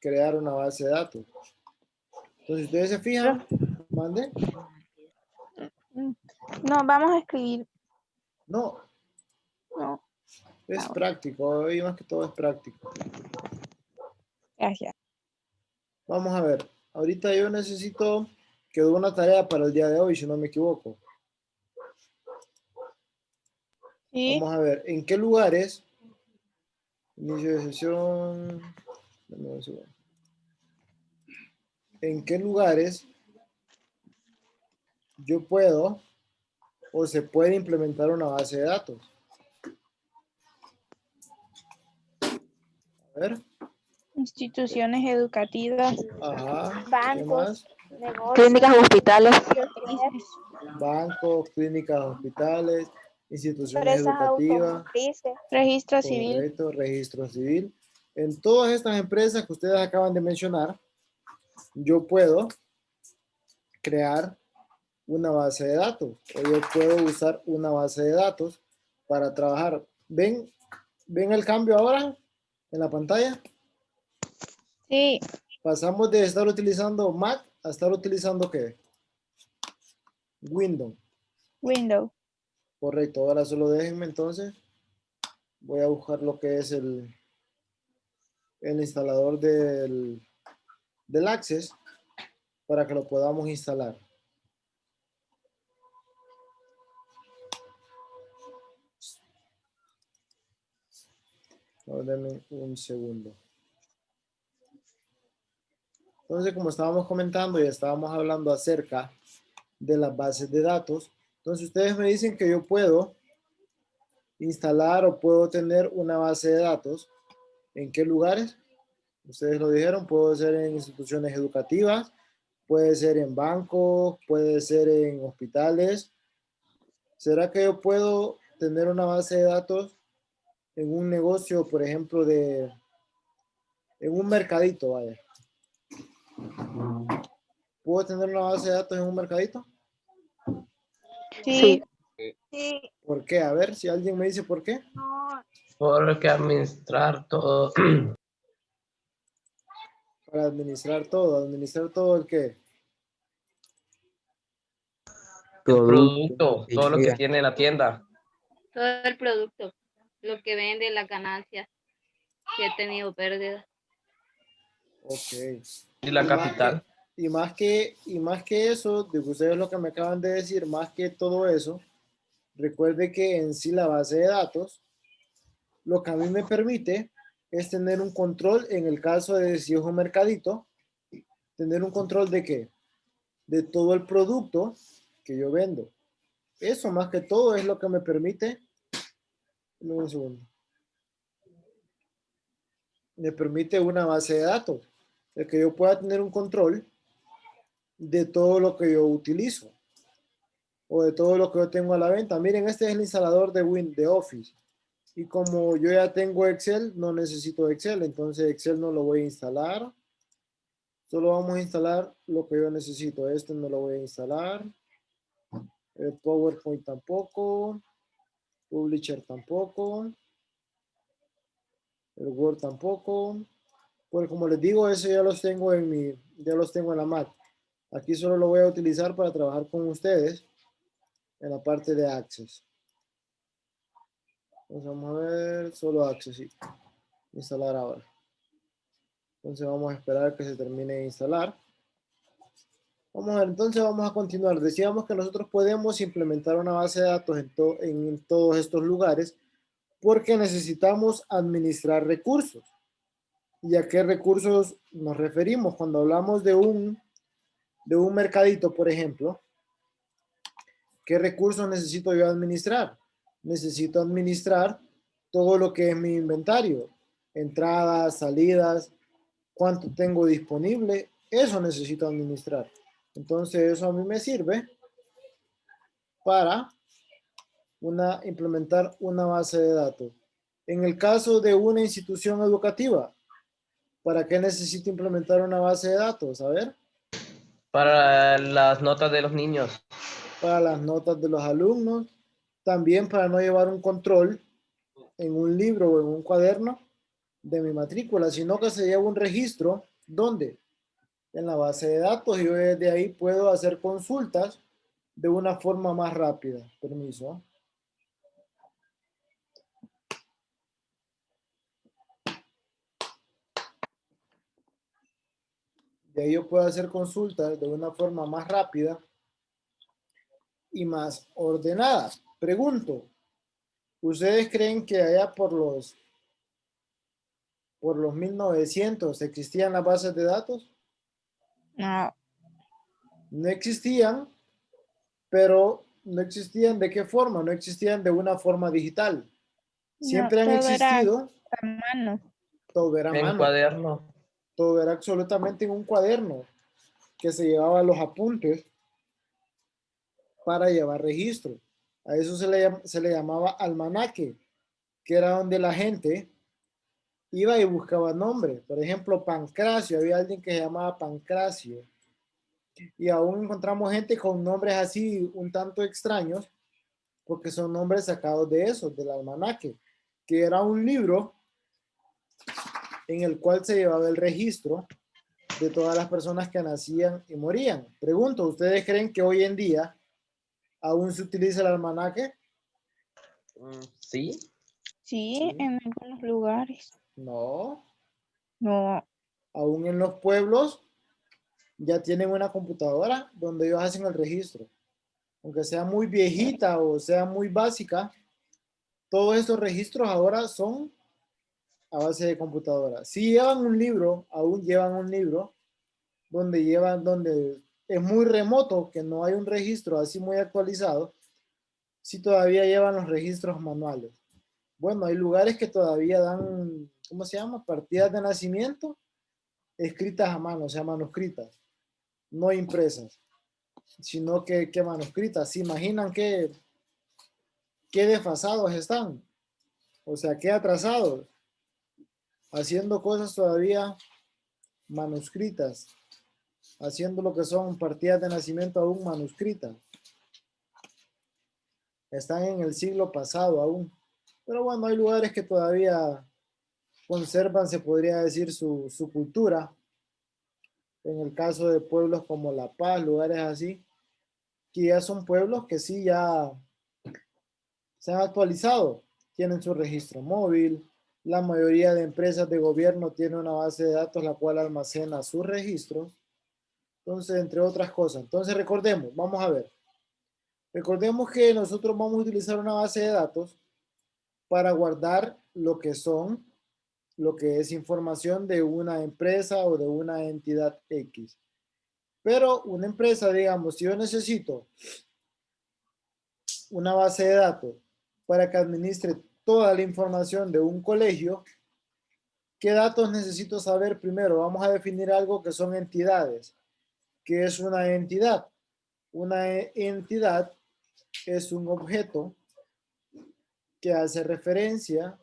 crear una base de datos. Entonces, ustedes se fijan, mande. No, vamos a escribir. No, No, es práctico, hoy más que todo es práctico. gracias. Vamos a ver, ahorita yo necesito, quedó una tarea para el día de hoy, si no me equivoco. Sí. Vamos a ver, ¿en qué lugares? Inicio de sesión. Dame un segundo. ¿En qué lugares yo puedo o se puede implementar una base de datos? A ver. Instituciones educativas, Ajá. ¿Qué bancos, más? negocios, Clínicas, hospitales, Bancos, clínicas, hospitales, instituciones empresas educativas. automotrices, registro civil. Correcto, registro civil. En todas estas empresas que ustedes acaban de mencionar, yo puedo crear una base de datos o yo puedo usar una base de datos para trabajar. ¿Ven el cambio ahora en la pantalla? Sí, Pasamos de estar utilizando Mac a estar utilizando ¿qué? Windows. Windows. Correcto, ahora solo déjenme entonces. Voy a buscar lo que es el instalador del Access para que lo podamos instalar. Denme un segundo. Entonces, como estábamos comentando y estábamos hablando acerca de las bases de datos, entonces ustedes me dicen que yo puedo instalar o puedo tener una base de datos. ¿En qué lugares? Ustedes lo dijeron, puede ser en instituciones educativas, puede ser en bancos, puede ser en hospitales. ¿Será que yo puedo tener una base de datos en un negocio, por ejemplo, en un mercadito, vaya? ¿Puedo tener una base de datos en un mercadito? Sí. ¿Por qué? A ver, si alguien me dice por qué. Porque administrar todo. Para administrar todo el qué. El producto, todo lo que tiene la tienda. Todo el producto, lo que vende, las ganancias, si he tenido pérdidas. Ok. Y la capital. Y más que eso, de ustedes lo que me acaban de decir, más que todo eso, recuerde que en sí la base de datos, lo que a mí me permite es tener un control en el caso de si es un mercadito, tener un control de qué? De todo el producto que yo vendo. Eso más que todo es lo que me permite, un segundo, me permite una base de datos, de que yo pueda tener un control de todo lo que yo utilizo o de todo lo que yo tengo a la venta. Miren, este es el instalador de Office. Y como yo ya tengo Excel, no necesito Excel, entonces Excel no lo voy a instalar. Solo vamos a instalar lo que yo necesito. Este no lo voy a instalar. El PowerPoint tampoco. Publisher tampoco. El Word tampoco. Porque como les digo, eso ya los tengo ya los tengo en la Mac. Aquí solo lo voy a utilizar para trabajar con ustedes en la parte de Access. Entonces vamos a ver, solo Access, sí. Instalar ahora. Entonces vamos a esperar que se termine de instalar. Vamos a ver, entonces vamos a continuar. Decíamos que nosotros podemos implementar una base de datos en todos estos lugares porque necesitamos administrar recursos. ¿Y a qué recursos nos referimos? Cuando hablamos de un mercadito, por ejemplo, ¿qué recursos necesito yo administrar? Necesito administrar todo lo que es mi inventario, entradas, salidas, cuánto tengo disponible, eso necesito administrar. Entonces eso a mí me sirve para implementar una base de datos. En el caso de una institución educativa, ¿para qué necesito implementar una base de datos? A ver. Para las notas de los niños. Para las notas de los alumnos, también para no llevar un control en un libro o en un cuaderno de mi matrícula, sino que se lleva un registro ¿Dónde? En la base de datos, y yo desde ahí puedo hacer consultas de una forma más rápida. Permiso. De ahí yo puedo hacer consultas de una forma más rápida y más ordenada. Pregunto, ¿ustedes creen que allá por los 1900 existían las bases de datos? No, No existían, pero no existían ¿de qué forma? No existían de una forma digital. no, Siempre han todo era existido, a mano. todo era a En mano, cuaderno. todo era absolutamente en un cuaderno que se llevaba los apuntes para llevar registro. A eso se le llamaba almanaque, que era donde la gente iba y buscaba nombres. Por ejemplo, Pancracio, había alguien que se llamaba Pancracio. Y aún encontramos gente con nombres así un tanto extraños, porque son nombres sacados de eso, del almanaque, que era un libro en el cual se llevaba el registro de todas las personas que nacían y morían. Pregunto, ¿ustedes creen que hoy en día aún se utiliza el almanaque? Sí. Sí, en algunos lugares. No. No, Aún en los pueblos ya tienen una computadora donde ellos hacen el registro. Aunque sea muy viejita o sea muy básica, todos estos registros ahora son a base de computadora. Si llevan un libro, aún llevan un libro donde es muy remoto, que no hay un registro así muy actualizado, si todavía llevan los registros manuales. Bueno, hay lugares que todavía dan, ¿cómo se llama? Partidas de nacimiento escritas a mano, o sea, manuscritas, no impresas, sino que manuscritas. ¿Se imaginan qué desfasados están? O sea, qué atrasados, haciendo cosas todavía manuscritas, haciendo lo que son partidas de nacimiento aún manuscritas. Están en el siglo pasado aún. Pero bueno, hay lugares que todavía conservan, se podría decir, su cultura. En el caso de pueblos como La Paz, lugares así, que ya son pueblos que sí ya se han actualizado, tienen su registro móvil, la mayoría de empresas de gobierno tiene una base de datos la cual almacena sus registros, entonces, entre otras cosas. Entonces, recordemos, vamos a ver, recordemos que nosotros vamos a utilizar una base de datos para guardar lo que es información de una empresa o de una entidad X. Pero una empresa, digamos, si yo necesito una base de datos para que administre toda la información de un colegio, ¿qué datos necesito saber primero? Vamos a definir algo que son entidades. ¿Qué es una entidad? Una entidad es un objeto que hace referencia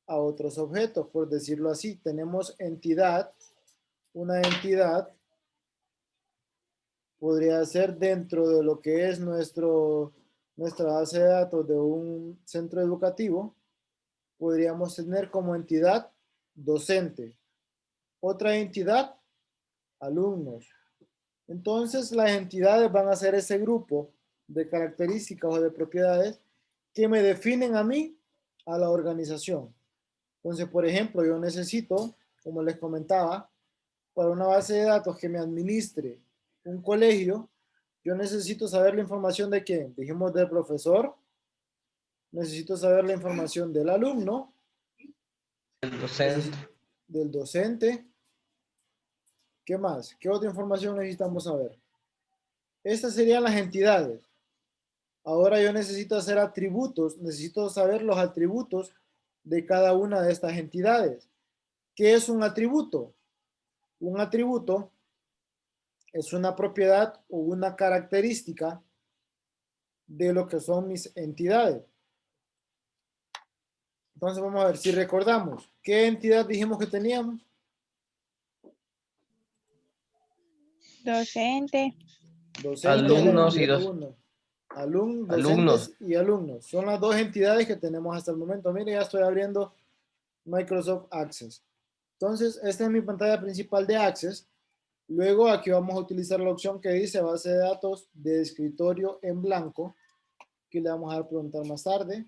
a otros objetos, por decirlo así. Tenemos entidad, una entidad podría ser dentro de lo que es nuestra base de datos de un centro educativo, podríamos tener como entidad docente. Otra entidad, alumnos. Entonces, las entidades van a ser ese grupo de características o de propiedades que me definen a mí, a la organización. Entonces, por ejemplo, yo necesito, como les comentaba, para una base de datos que me administre un colegio, yo necesito saber la información de quién. Dijimos del profesor, necesito saber la información del alumno, El docente. del docente. ¿Qué más? ¿Qué otra información necesitamos saber? Estas serían las entidades. Ahora yo necesito hacer atributos, necesito saber los atributos de cada una de estas entidades. ¿Qué es un atributo? Un atributo es una propiedad o una característica de lo que son mis entidades. Entonces vamos a ver si recordamos. ¿Qué entidad dijimos que teníamos? docente. Docente es la Alumnos y entidad 1. alumnos. Docentes y alumnos. Son las dos entidades que tenemos hasta el momento. Mire, ya estoy abriendo Microsoft Access. Entonces, esta es mi pantalla principal de Access. Luego aquí vamos a utilizar la opción que dice base de datos de escritorio en blanco, que le vamos a dar preguntar más tarde.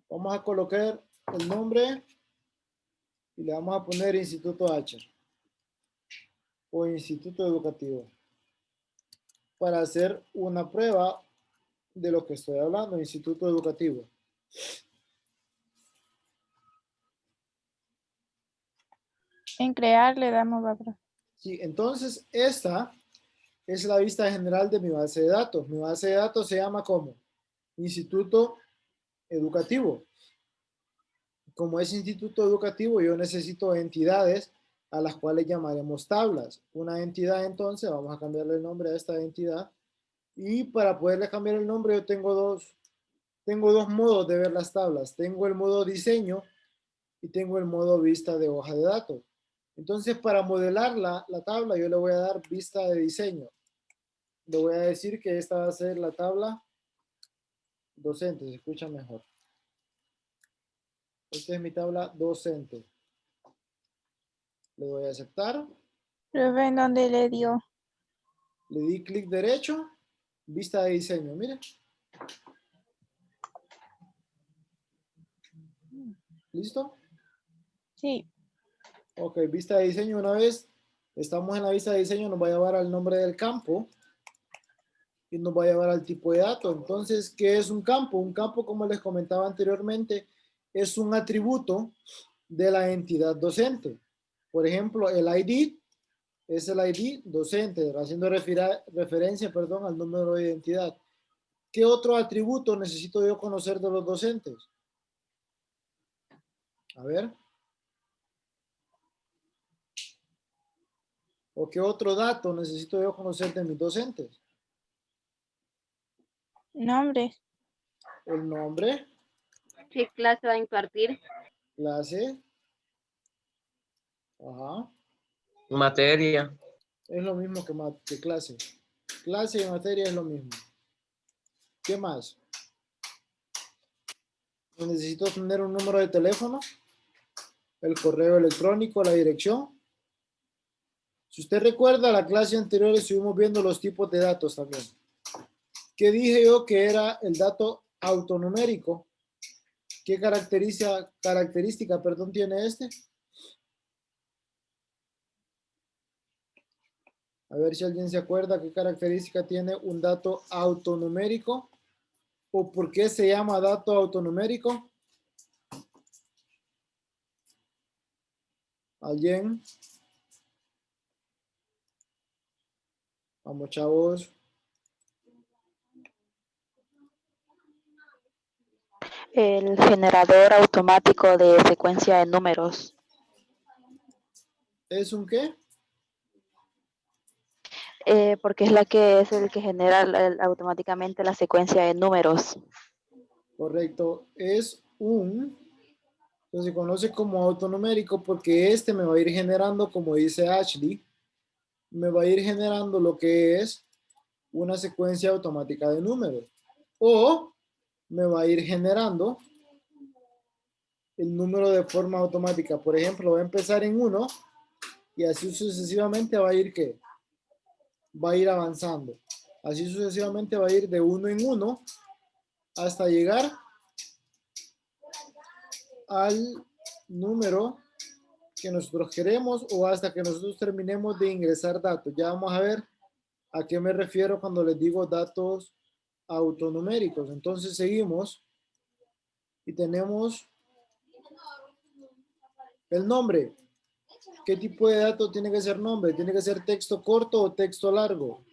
Vamos a colocar el nombre y le vamos a poner Instituto H o Instituto Educativo para hacer una prueba de lo que estoy hablando, Instituto Educativo. En crear le damos barra. Sí, entonces esta es la vista general de mi base de datos. Mi base de datos se llama como Instituto Educativo. Como es instituto educativo, yo necesito entidades a las cuales llamaremos tablas. Una entidad, entonces, vamos a cambiarle el nombre a esta entidad. Y para poderle cambiar el nombre, yo tengo dos modos de ver las tablas. Tengo el modo diseño y tengo el modo vista de hoja de datos. Entonces, para modelar la tabla, yo le voy a dar vista de diseño. Le voy a decir que esta va a ser la tabla docente, se escucha mejor. Esta es mi tabla docente. Le doy a aceptar. Pero ven dónde le dio. Le di clic derecho, vista de diseño, miren. ¿Listo? Sí. Ok, vista de diseño. Una vez estamos en la vista de diseño, nos va a llevar al nombre del campo y nos va a llevar al tipo de dato. Entonces, ¿qué es un campo? Un campo, como les comentaba anteriormente, es un atributo de la entidad docente. Por ejemplo, el ID es el ID docente, haciendo referencia, perdón, al número de identidad. ¿Qué otro atributo necesito yo conocer de los docentes? A ver. ¿O qué otro dato necesito yo conocer de mis docentes? Nombre. El nombre, ¿Qué clase va a impartir? clase. Ajá. Materia. Es lo mismo que clase. Clase y materia es lo mismo. ¿Qué más? Necesito tener un número de teléfono, el correo electrónico, la dirección. Si usted recuerda, la clase anterior estuvimos viendo los tipos de datos también. ¿Qué dije yo que era el dato autonumérico? ¿Qué característica, tiene este? A ver si alguien se acuerda qué característica tiene un dato autonumérico o por qué se llama dato autonumérico. ¿Alguien? Vamos, chavos. El generador automático de secuencia de números. ¿Es un qué? Porque es el que genera automáticamente la secuencia de números. Correcto. Se conoce como autonumérico porque este me va a ir generando, como dice Ashley, me va a ir generando lo que es una secuencia automática de números. O me va a ir generando el número de forma automática. Por ejemplo, va a empezar en 1 y así sucesivamente va a ir ¿qué? Va a ir avanzando. Así sucesivamente va a ir de 1 en 1 hasta llegar al número que nosotros queremos o hasta que nosotros terminemos de ingresar datos. Ya vamos a ver a qué me refiero cuando les digo datos autonuméricos. Entonces seguimos y tenemos el nombre. ¿Qué tipo de dato tiene que ser nombre? ¿Tiene que ser texto corto o texto largo?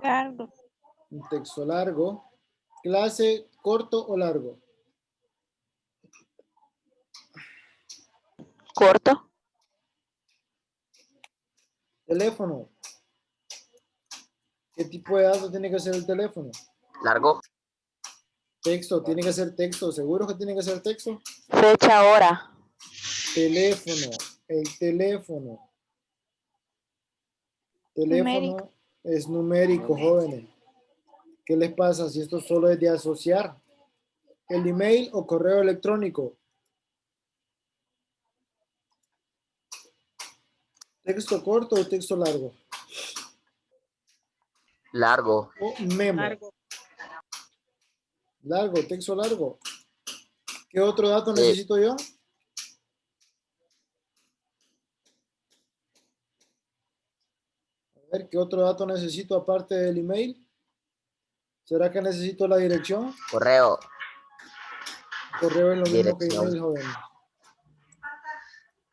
Largo. Un texto largo. Clase corto o largo. Corto. Teléfono. ¿Qué tipo de dato tiene que ser el teléfono? Largo. Texto, tiene que ser texto. ¿Seguro que tiene que ser texto? Fecha, hora. Teléfono. El teléfono. Numérico. Teléfono es numérico, jóvenes. ¿Qué les pasa si esto solo es de asociar? ¿El email o correo electrónico? ¿Texto corto o texto largo? Largo. O memo. Largo, texto largo. ¿Qué otro dato necesito yo? A ver, ¿qué otro dato necesito aparte del email? ¿Será que necesito la dirección? Correo. Correo es lo mismo que Dirección. email, joven.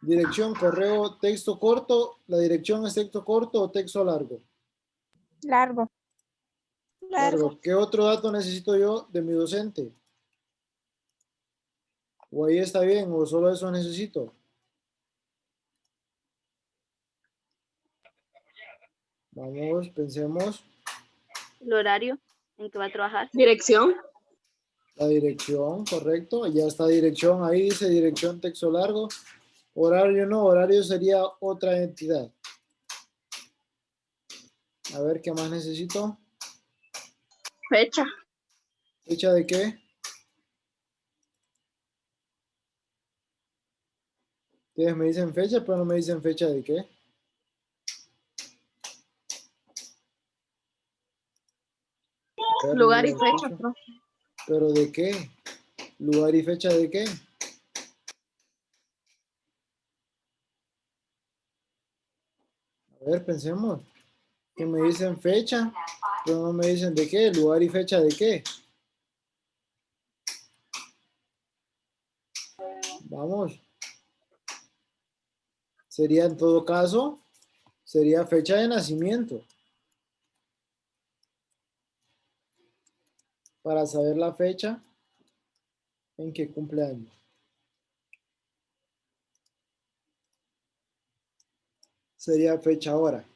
Dirección, correo, texto corto. ¿La dirección es texto corto o texto largo? Largo. Largo. ¿Qué otro dato necesito yo de mi docente? ¿O ahí está bien o solo eso necesito? Vamos, pensemos. El horario en que va a trabajar. Dirección. La dirección, correcto. Ya está dirección, ahí dice dirección texto largo. Horario no, horario sería otra entidad. A ver, ¿qué más necesito? Fecha. ¿Fecha de qué? Ustedes me dicen fecha, pero no me dicen fecha de qué. A ver, Lugar y lo fecha. escucho. ¿No? ¿Pero de qué? ¿Lugar y fecha de qué? A ver, pensemos. Que me dicen fecha, pero no me dicen de qué. ¿Lugar y fecha de qué? Vamos. Sería en todo caso, sería fecha de nacimiento. Para saber la fecha en que cumple años. Sería fecha hora.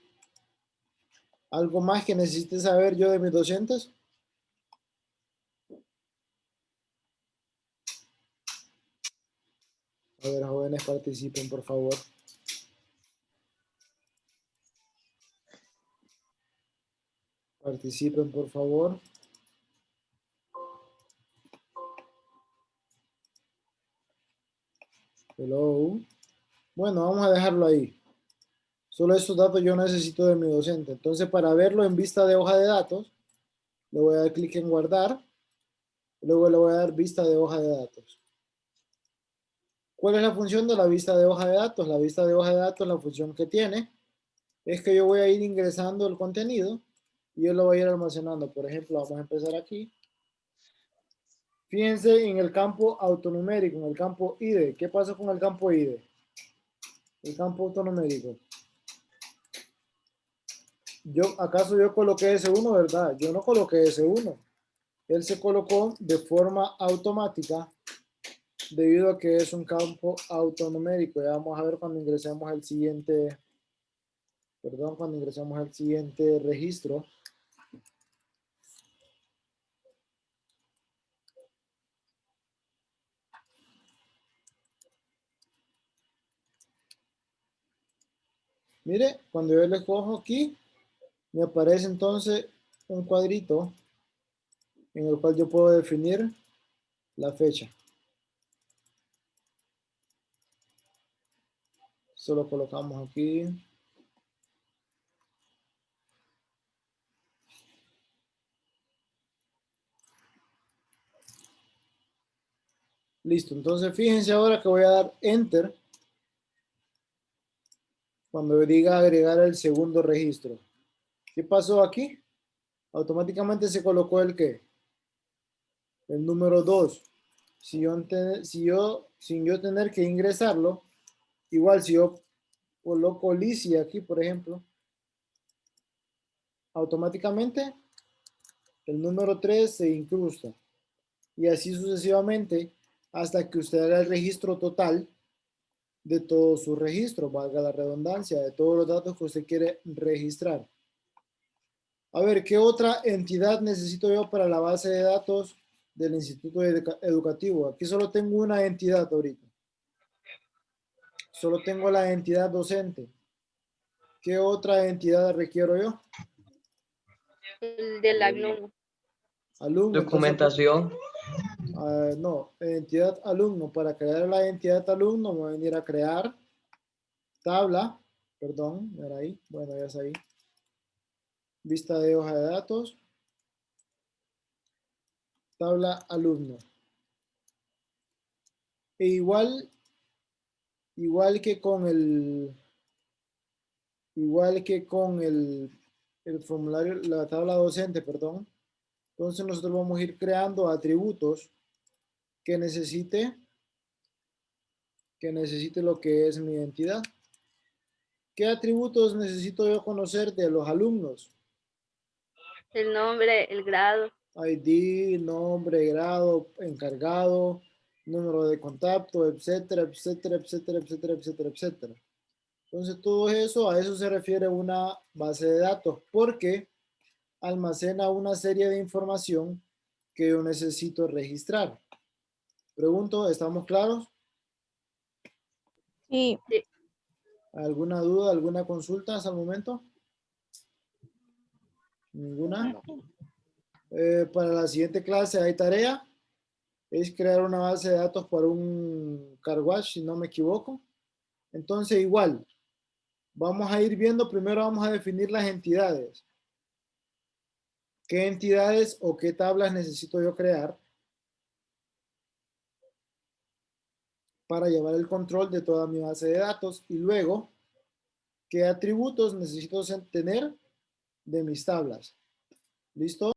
¿Algo más que necesite saber yo de mis docentes? A ver, jóvenes, participen, por favor. Participen, por favor. Hello. Bueno, vamos a dejarlo ahí. Solo estos datos yo necesito de mi docente. Entonces, para verlo en vista de hoja de datos, le voy a dar clic en guardar. Luego le voy a dar vista de hoja de datos. ¿Cuál es la función de la vista de hoja de datos? La vista de hoja de datos, la función que tiene, es que yo voy a ir ingresando el contenido y yo lo voy a ir almacenando. Por ejemplo, vamos a empezar aquí. Fíjense en el campo autonumérico, en el campo ID. ¿Qué pasa con el campo ID? El campo autonumérico. ¿Acaso yo coloqué S1, verdad? Yo no coloqué S1. Él se colocó de forma automática debido a que es un campo autonumérico. Ya vamos a ver cuando ingresemos al siguiente, cuando ingresemos al siguiente registro. Mire, cuando yo le cojo aquí, me aparece entonces un cuadrito en el cual yo puedo definir la fecha. Solo colocamos aquí. Listo, entonces fíjense ahora que voy a dar Enter cuando diga agregar el segundo registro. ¿Qué pasó aquí? Automáticamente se colocó el ¿qué? El número 2. Sin yo tener que ingresarlo, igual si yo coloco Lizzie aquí, por ejemplo, automáticamente el número 3 se incrusta. Y así sucesivamente hasta que usted haga el registro total de todo su registro, valga la redundancia, de todos los datos que usted quiere registrar. A ver, ¿qué otra entidad necesito yo para la base de datos del Instituto Educativo? Aquí solo tengo una entidad ahorita. Solo tengo la entidad docente. ¿Qué otra entidad requiero yo? El del alumno. Alumno. Documentación. Entonces, no, identidad alumno. Para crear la identidad alumno, voy a venir a crear tabla. Perdón, era ahí. Bueno, ya es ahí. Vista de hoja de datos. Tabla alumno. E igual que con el formulario, la tabla docente, perdón. Entonces nosotros vamos a ir creando atributos que necesite lo que es mi identidad. ¿Qué atributos necesito yo conocer de los alumnos? El nombre, el grado. ID, nombre, grado, encargado, número de contacto, etcétera, etcétera, etcétera, etcétera, etcétera, etcétera. Entonces todo eso, a eso se refiere una base de datos, porque almacena una serie de información que yo necesito registrar. Pregunto, ¿estamos claros? Sí. ¿Alguna duda, alguna consulta hasta el momento? ¿Ninguna? Para la siguiente clase hay tarea. Es crear una base de datos para un car wash, si no me equivoco. Entonces, igual, vamos a ir viendo, primero vamos a definir las entidades. ¿Qué entidades o qué tablas necesito yo crear para llevar el control de toda mi base de datos? Y luego, ¿qué atributos necesito tener de mis tablas? ¿Listo?